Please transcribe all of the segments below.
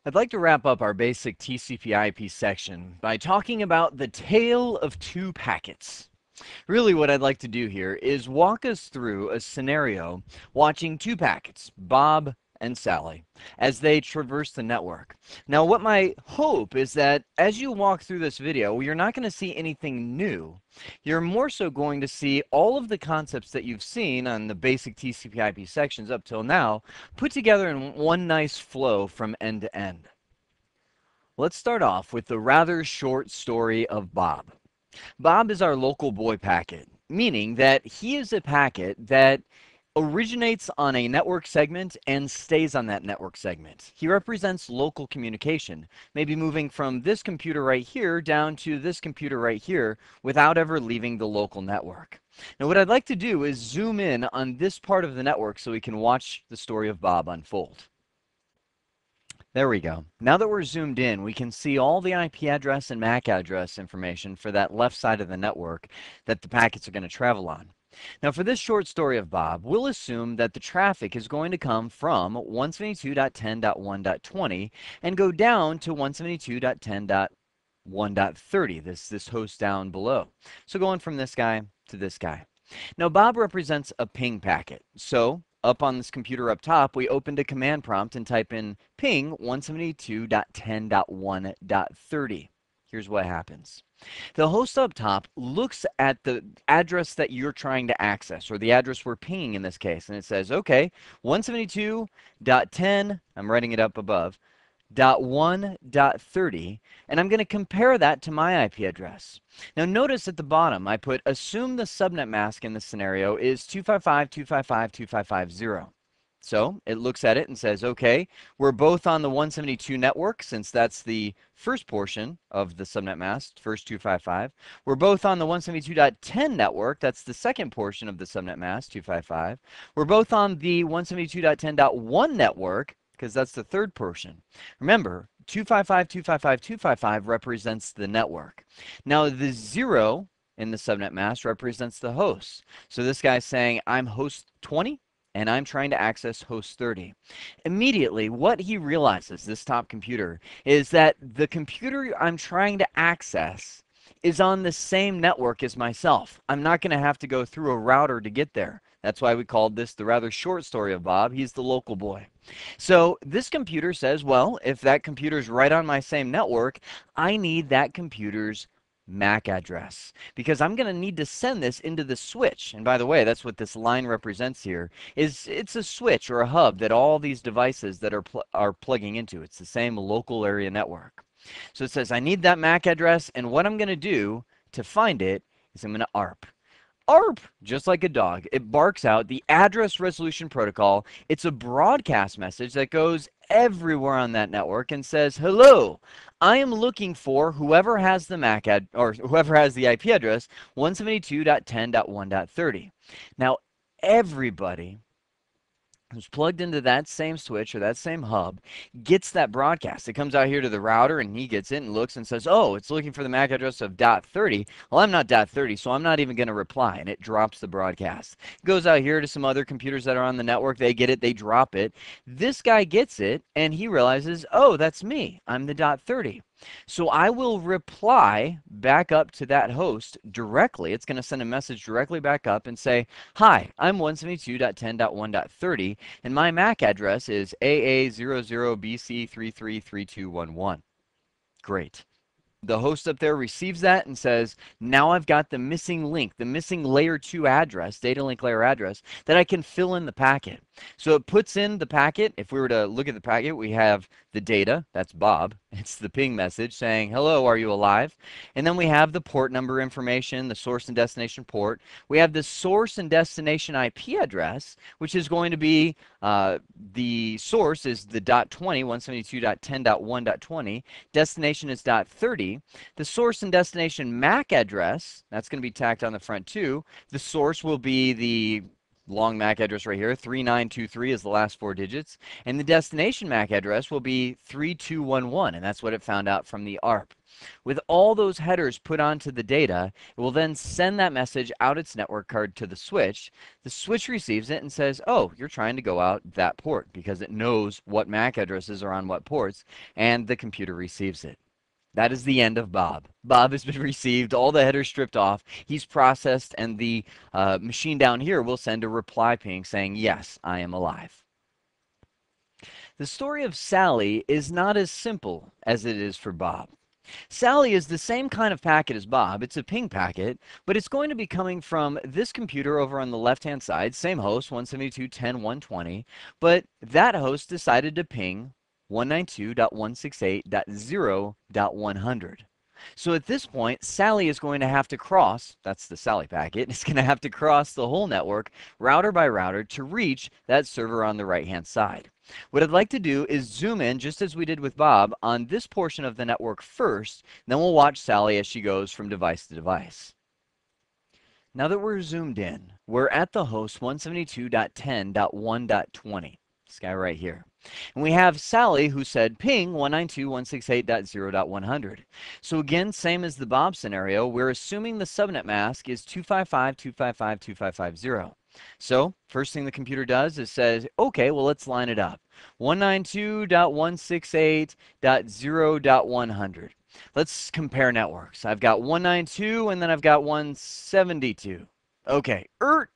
I'd like to wrap up our basic TCP/IP section by talking about the tale of two packets. Really what I'd like to do here is walk us through a scenario watching two packets, Bob and Sally, as they traverse the network. Now what my hope is that as you walk through this video, you're not going to see anything new. You're more so going to see all of the concepts that you've seen on the basic TCP/IP sections up till now put together in one nice flow from end to end. Let's start off with the rather short story of Bob. Bob is our local boy packet, meaning that he is a packet that originates on a network segment and stays on that network segment. He represents local communication, maybe moving from this computer right here down to this computer right here without ever leaving the local network. Now what I'd like to do is zoom in on this part of the network so we can watch the story of Bob unfold. There we go. Now that we're zoomed in, we can see all the IP address and MAC address information for that left side of the network that the packets are going to travel on. Now for this short story of Bob, we'll assume that the traffic is going to come from 172.10.1.20 and go down to 172.10.1.30, this host down below. So going from this guy to this guy. Now Bob represents a ping packet. So up on this computer up top, we opened a command prompt and type in ping 172.10.1.30. Here's what happens. The host up top looks at the address that you're trying to access, or the address we're pinging in this case, and it says, okay, 172.10, I'm writing it up above, .1.30, and I'm going to compare that to my IP address. Now notice at the bottom I put assume the subnet mask in this scenario is 255.255.255.0. So it looks at it and says, okay, we're both on the 172 network since that's the first portion of the subnet mask, first 255. We're both on the 172.10 network, that's the second portion of the subnet mask, 255. We're both on the 172.10.1 network, because that's the third portion. Remember, 255.255.255 represents the network. Now the 0 in the subnet mask represents the host. So this guy's saying, I'm host 20 and I'm trying to access host 30. Immediately, what he realizes, this top computer, is that the computer I'm trying to access is on the same network as myself. I'm not going to have to go through a router to get there. That's why we called this the rather short story of Bob. He's the local boy. So this computer says, well, if that computer's right on my same network, I need that computer's MAC address because I'm going to need to send this into the switch. And by the way, that's what this line represents here. It's a switch or a hub that all these devices that are plugging into. It's the same local area network. So it says I need that MAC address, and what I'm going to do to find it is I'm going to ARP. ARP, just like a dog, it barks out the address resolution protocol. It's a broadcast message that goes everywhere on that network and says, hello, I am looking for whoever has the MAC or whoever has the IP address 172.10.1.30. Now, everybody who's plugged into that same switch or that same hub gets that broadcast. It comes out here to the router and he gets it and looks and says, oh, it's looking for the MAC address of .30. Well, I'm not .30, so I'm not even going to reply, and it drops the broadcast. It goes out here to some other computers that are on the network. They get it, they drop it. This guy gets it and he realizes, oh, that's me. I'm the .30. So I will reply back up to that host directly. It's going to send a message directly back up and say, hi, I'm 172.10.1.30, and my MAC address is AA00BC333211. Great. The host up there receives that and says, now I've got the missing link, the missing layer 2 address, data link layer address, that I can fill in the packet. So it puts in the packet. If we were to look at the packet, we have the data, that's Bob. It's the ping message saying, hello, are you alive? And then we have the port number information, the source and destination port. We have the source and destination IP address, which is going to be, the source is the .20, 172.10.1.20. Destination is .30. The source and destination MAC address, that's going to be tacked on the front too. The source will be the long MAC address right here. 3923 is the last 4 digits. And the destination MAC address will be 3211, and that's what it found out from the ARP. With all those headers put onto the data, it will then send that message out its network card to the switch. The switch receives it and says, oh, you're trying to go out that port, because it knows what MAC addresses are on what ports, and the computer receives it. That is the end of Bob. Bob has been received, all the headers stripped off, he's processed, and the machine down here will send a reply ping saying, yes, I am alive. The story of Sally is not as simple as it is for Bob. Sally is the same kind of packet as Bob. It's a ping packet, but it's going to be coming from this computer over on the left-hand side, same host, 172.10.120, but that host decided to ping 192.168.0.100. So at this point, Sally is going to have to cross, that's the Sally packet, it's going to have to cross the whole network, router by router, to reach that server on the right-hand side. What I'd like to do is zoom in, just as we did with Bob, on this portion of the network first, then we'll watch Sally as she goes from device to device. Now that we're zoomed in, we're at the host 172.10.1.20, this guy right here. And we have Sally who said ping 192.168.0.100. So again, same as the Bob scenario, we're assuming the subnet mask is 255.255.255.0. So first thing the computer does is says, okay, well, let's line it up. 192.168.0.100. Let's compare networks. I've got 192 and then I've got 172. Okay,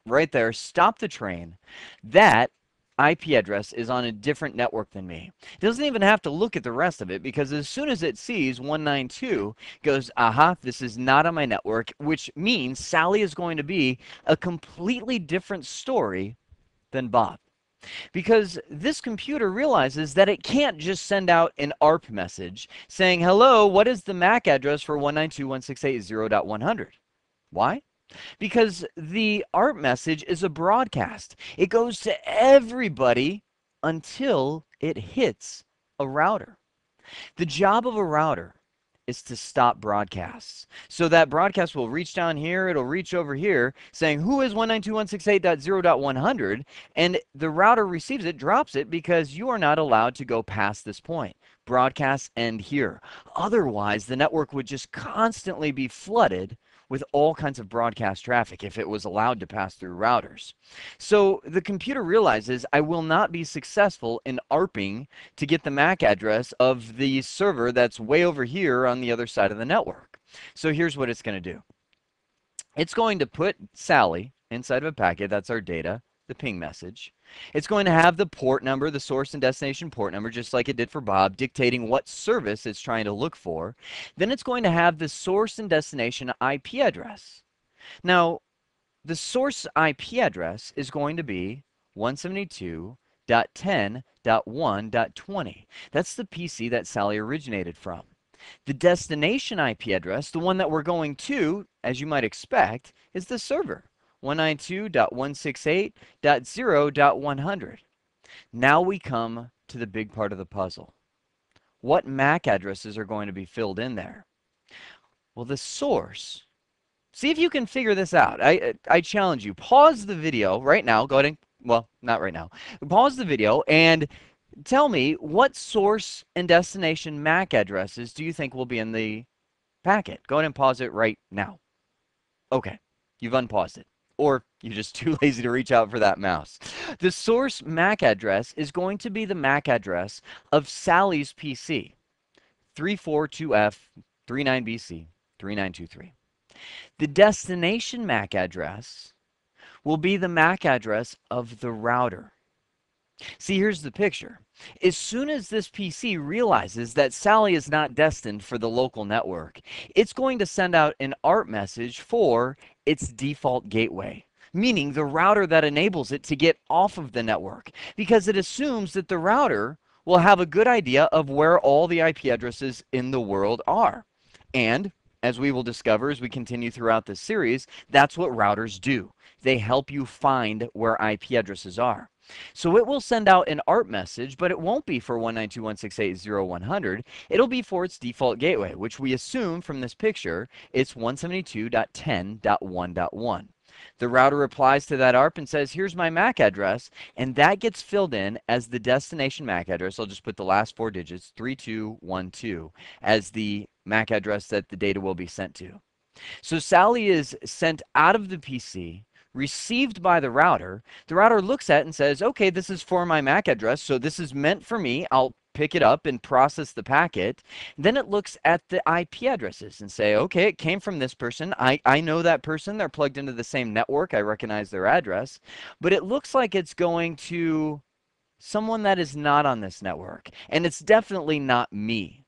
right there, stop the train. That IP address is on a different network than me. It doesn't even have to look at the rest of it, because as soon as it sees 192, it goes, aha, this is not on my network, which means Sally is going to be a completely different story than Bob. Because this computer realizes that it can't just send out an ARP message saying, hello, what is the MAC address for 192.168.0.100? Why? Because the ARP message is a broadcast. It goes to everybody until it hits a router. The job of a router is to stop broadcasts. So that broadcast will reach down here, it'll reach over here, saying, who is 192.168.0.100? And the router receives it, drops it, because you are not allowed to go past this point. Broadcasts end here. Otherwise, the network would just constantly be flooded with all kinds of broadcast traffic if it was allowed to pass through routers. So the computer realizes I will not be successful in ARPing to get the MAC address of the server that's way over here on the other side of the network. So here's what it's going to do. It's going to put Sally inside of a packet, that's our data, the ping message. It's going to have the port number, the source and destination port number, just like it did for Bob, dictating what service it's trying to look for. Then it's going to have the source and destination IP address. Now, the source IP address is going to be 172.10.1.20. That's the PC that Sally originated from. The destination IP address, the one that we're going to, as you might expect, is the server. 192.168.0.100. Now we come to the big part of the puzzle. What MAC addresses are going to be filled in there? Well, the source. See if you can figure this out. I challenge you. Pause the video right now. Go ahead and, well, not right now. Pause the video and tell me what source and destination MAC addresses do you think will be in the packet? Go ahead and pause it right now. Okay, you've unpaused it. Or you're just too lazy to reach out for that mouse. The source MAC address is going to be the MAC address of Sally's PC, 342F39BC 3923. The destination MAC address will be the MAC address of the router. See, here's the picture. As soon as this PC realizes that Sally is not destined for the local network, it's going to send out an ARP message for its default gateway, meaning the router that enables it to get off of the network, because it assumes that the router will have a good idea of where all the IP addresses in the world are. And as we will discover as we continue throughout this series, that's what routers do. They help you find where IP addresses are. So it will send out an ARP message, but it won't be for 192.168.0.100. It'll be for its default gateway, which we assume from this picture it's 172.10.1.1. The router replies to that ARP and says, here's my MAC address, and that gets filled in as the destination MAC address. I'll just put the last 4 digits, 3212, as the MAC address that the data will be sent to. So Sally is sent out of the PC, received by the router. The router looks at it and says, okay, this is for my MAC address, so this is meant for me. I'll pick it up and process the packet. Then it looks at the IP addresses and say, okay, it came from this person. I know that person. They're plugged into the same network. I recognize their address. But it looks like it's going to someone that is not on this network. And it's definitely not me.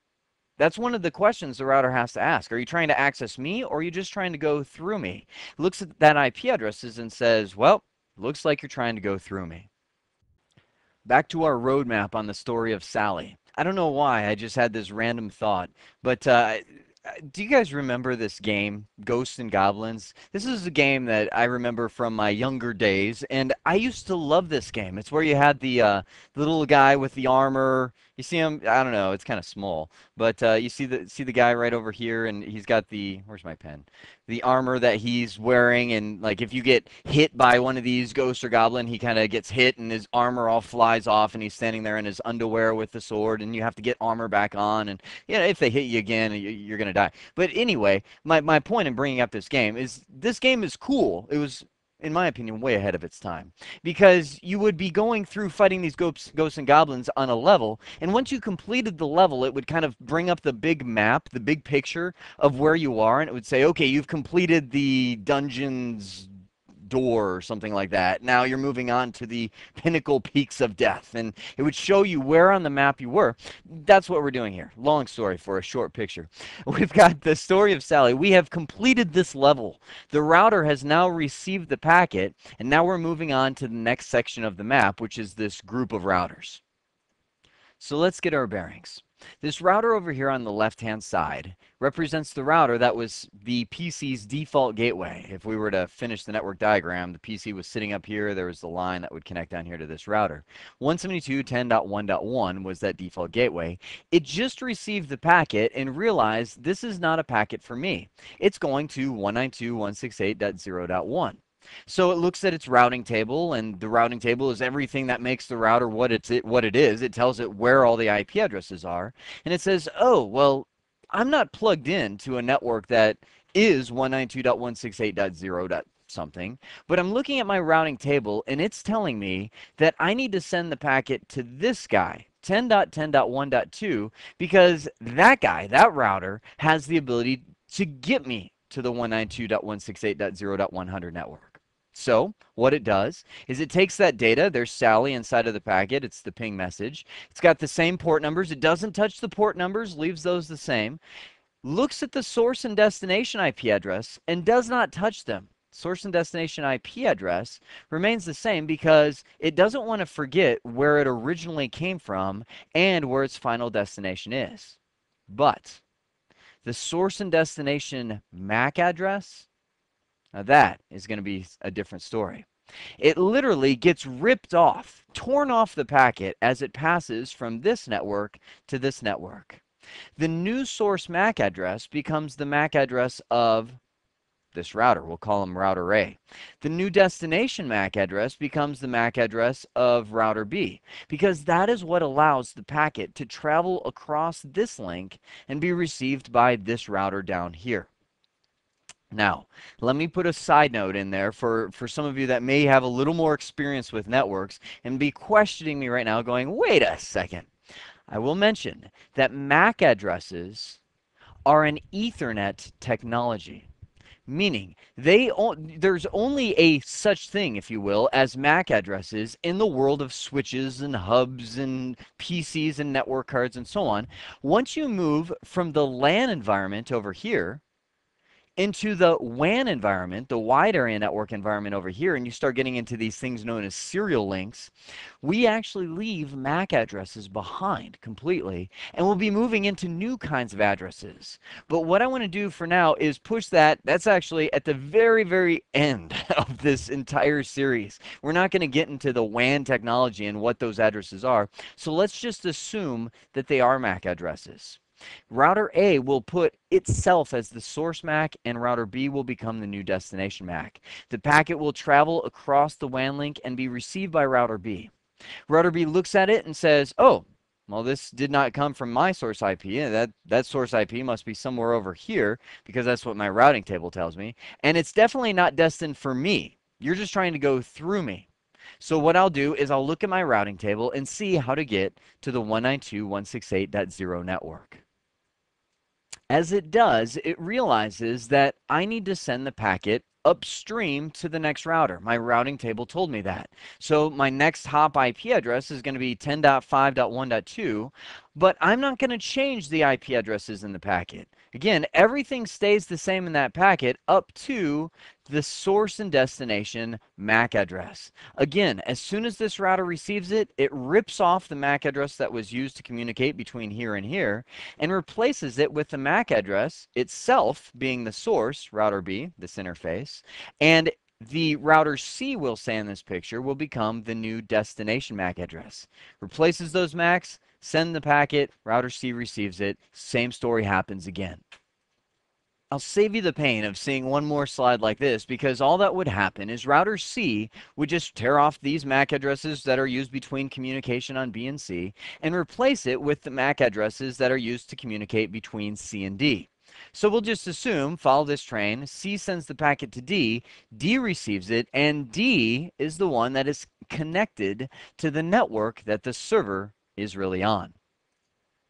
That's one of the questions the router has to ask. Are you trying to access me, or are you just trying to go through me? It looks at that IP addresses and says, well, looks like you're trying to go through me. Back to our roadmap on the story of Sally. I don't know why, I just had this random thought, but do you guys remember this game, Ghosts and Goblins? This is a game that I remember from my younger days, and I used to love this game. It's where you had the little guy with the armor. You see him, I don't know, it's kind of small, but you see the guy right over here, and he's got the, where's my pen? The armor that he's wearing, and like if you get hit by one of these ghost or goblin, he kind of gets hit and his armor all flies off, and he's standing there in his underwear with the sword, and you have to get armor back on, and you know, if they hit you again, you're gonna die. But anyway, my point in bringing up this game is cool. It was, in my opinion, way ahead of its time, because you would be going through fighting these ghosts and goblins on a level, and once you completed the level, it would kind of bring up the big map, the big picture of where you are, and it would say, okay, you've completed the dungeon's door or something like that. Now you're moving on to the pinnacle peaks of death, and it would show you where on the map you were. That's what we're doing here. Long story for a short picture. We've got the story of Sally. We have completed this level. The router has now received the packet, and now we're moving on to the next section of the map, which is this group of routers. So let's get our bearings. This router over here on the left-hand side represents the router that was the PC's default gateway. If we were to finish the network diagram, the PC was sitting up here. There was the line that would connect down here to this router. 172.10.1.1 was that default gateway. It just received the packet and realized this is not a packet for me. It's going to 192.168.0.1. So it looks at its routing table, and the routing table is everything that makes the router what it is. It tells it where all the IP addresses are, and it says, oh, well, I'm not plugged in to a network that is 192.168.0. something, but I'm looking at my routing table, and it's telling me that I need to send the packet to this guy, 10.10.1.2, because that guy, that router, has the ability to get me to the 192.168.0.100 network. So what it does is it takes that data. There's Sally inside of the packet. It's the ping message. It's got the same port numbers. It doesn't touch the port numbers, leaves those the same. Looks at the source and destination IP address and does not touch them. Source and destination IP address remains the same because it doesn't want to forget where it originally came from and where its final destination is. But the source and destination MAC address, now that is going to be a different story. It literally gets ripped off, torn off the packet as it passes from this network to this network. The new source MAC address becomes the MAC address of this router. We'll call him router A. The new destination MAC address becomes the MAC address of router B, because that is what allows the packet to travel across this link and be received by this router down here. Now, let me put a side note in there for some of you that may have a little more experience with networks and be questioning me right now going, wait a second. I will mention that MAC addresses are an Ethernet technology, meaning there's only a such thing, if you will, as MAC addresses in the world of switches and hubs and PCs and network cards and so on. Once you move from the LAN environment over here into the WAN environment, the wide area network environment over here, and you start getting into these things known as serial links, we actually leave MAC addresses behind completely, and we'll be moving into new kinds of addresses. But what I want to do for now is push that. That's actually at the very, very end of this entire series. We're not going to get into the WAN technology and what those addresses are, so let's just assume that they are MAC addresses. Router A will put itself as the source MAC, and router B will become the new destination MAC. The packet will travel across the WAN link and be received by router B. Router B looks at it and says, oh, well, this did not come from my source IP. That source IP must be somewhere over here because that's what my routing table tells me. And it's definitely not destined for me. You're just trying to go through me. So what I'll do is I'll look at my routing table and see how to get to the 192.168.0 network. As it does, it realizes that I need to send the packet upstream to the next router. My routing table told me that. So my next hop IP address is going to be 10.5.1.2, but I'm not going to change the IP addresses in the packet. Again, everything stays the same in that packet up to the source and destination MAC address. Again, as soon as this router receives it, it rips off the MAC address that was used to communicate between here and here and replaces it with the MAC address itself being the source, router B, this interface, and the router C we'll say in this picture will become the new destination MAC address. Replaces those MACs, send the packet, router C receives it, same story happens again. I'll save you the pain of seeing one more slide like this because all that would happen is router C would just tear off these MAC addresses that are used between communication on B and C and replace it with the MAC addresses that are used to communicate between C and D. So we'll just assume, follow this train, C sends the packet to D, D receives it, and D is the one that is connected to the network that the server is really on.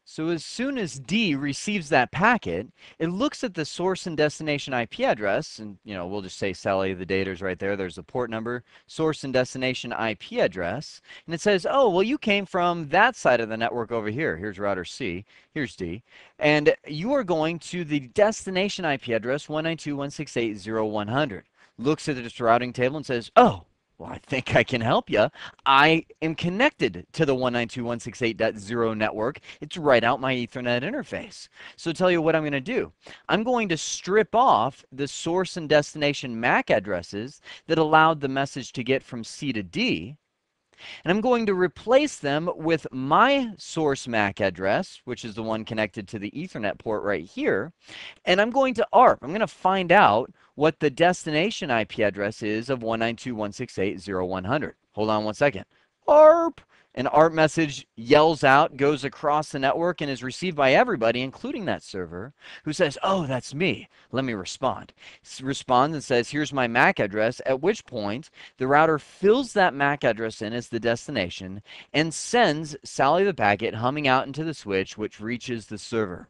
So as soon as D receives that packet, it looks at the source and destination IP address, and we'll just say Sally, the data is right there. There's the port number, source and destination IP address, and it says, oh, well, you came from that side of the network over here. Here's router C, here's D, and you are going to the destination IP address 192.168.0.100. Looks at this routing table and says, oh, well, I think I can help you. I am connected to the 192.168.0 network. It's right out my Ethernet interface. So tell you what I'm going to do. I'm going to strip off the source and destination MAC addresses that allowed the message to get from C to D. And I'm going to replace them with my source MAC address, which is the one connected to the Ethernet port right here. And I'm going to ARP. I'm going to find out what the destination IP address is of 192.168.0.100. Hold on one second. ARP! An ARP message yells out, goes across the network, and is received by everybody, including that server, who says, oh, that's me. Let me respond. Responds and says, here's my MAC address, at which point the router fills that MAC address in as the destination and sends Sally the packet humming out into the switch, which reaches the server.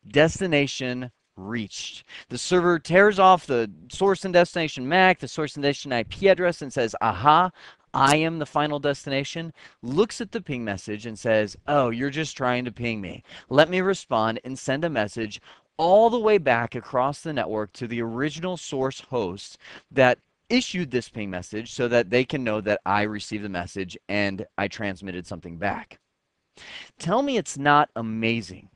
Destination reached. The server tears off the source and destination MAC, the source and destination IP address, and says, aha, I am the final destination, looks at the ping message and says, oh, you're just trying to ping me. Let me respond and send a message all the way back across the network to the original source host that issued this ping message so that they can know that I received the message and I transmitted something back. Tell me it's not amazing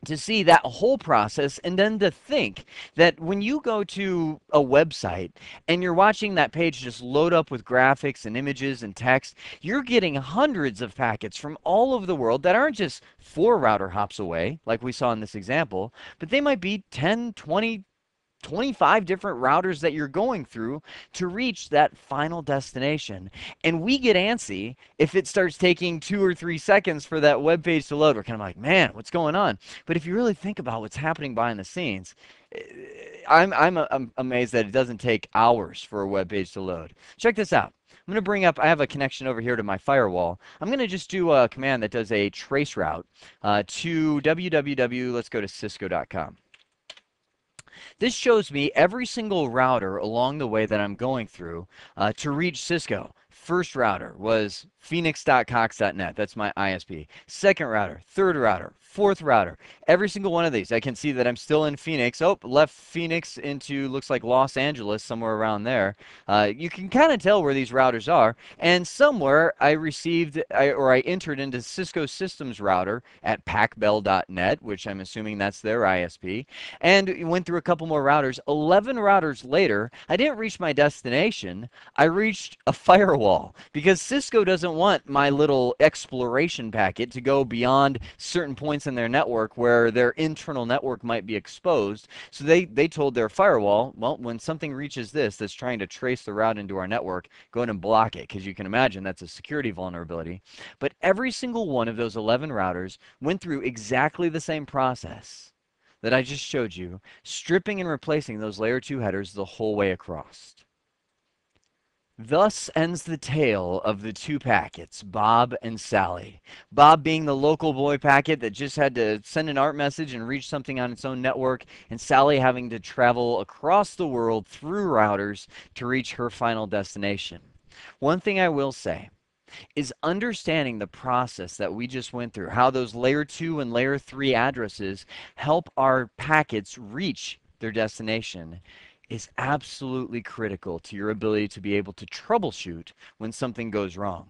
to see that whole process, and then to think that when you go to a website and you're watching that page just load up with graphics and images and text, you're getting hundreds of packets from all over the world that aren't just 4 router hops away, like we saw in this example, but they might be 10, 20, 25 different routers that you're going through to reach that final destination. And we get antsy if it starts taking 2 or 3 seconds for that web page to load. We're kind of like, man, what's going on? But if you really think about what's happening behind the scenes, I'm amazed that it doesn't take hours for a web page to load. Check this out. I'm going to bring up, I have a connection over here to my firewall. I'm going to just do a command that does a trace route to www, let's go to cisco.com. This shows me every single router along the way that I'm going through to reach Cisco. First router was phoenix.cox.net. That's my ISP. Second router, third router, fourth router. Every single one of these, I can see that I'm still in Phoenix. Oh, left Phoenix into, looks like Los Angeles, somewhere around there. You can kind of tell where these routers are. And somewhere I received, I entered into Cisco Systems router at pacbell.net, which I'm assuming that's their ISP. And went through a couple more routers. 11 routers later, I didn't reach my destination. I reached a firewall because Cisco doesn't want my little exploration packet to go beyond certain points in their network where their internal network might be exposed. So they told their firewall, well, when something reaches this that's trying to trace the route into our network, go ahead and block it, because you can imagine that's a security vulnerability. But every single one of those 11 routers went through exactly the same process that I just showed you, stripping and replacing those layer 2 headers the whole way across. Thus ends the tale of the two packets, Bob and Sally. Bob being the local boy packet that just had to send an ARP message and reach something on its own network, and Sally having to travel across the world through routers to reach her final destination. One thing I will say is understanding the process that we just went through, how those layer 2 and layer 3 addresses help our packets reach their destination, is absolutely critical to your ability to be able to troubleshoot when something goes wrong.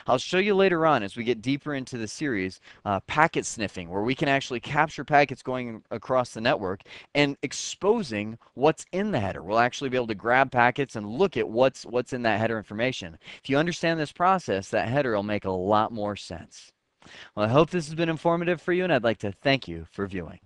I'll show you later on as we get deeper into the series, packet sniffing, where we can actually capture packets going across the network and exposing what's in the header. We'll actually be able to grab packets and look at what's in that header information. If you understand this process, that header will make a lot more sense. Well, I hope this has been informative for you, and I'd like to thank you for viewing.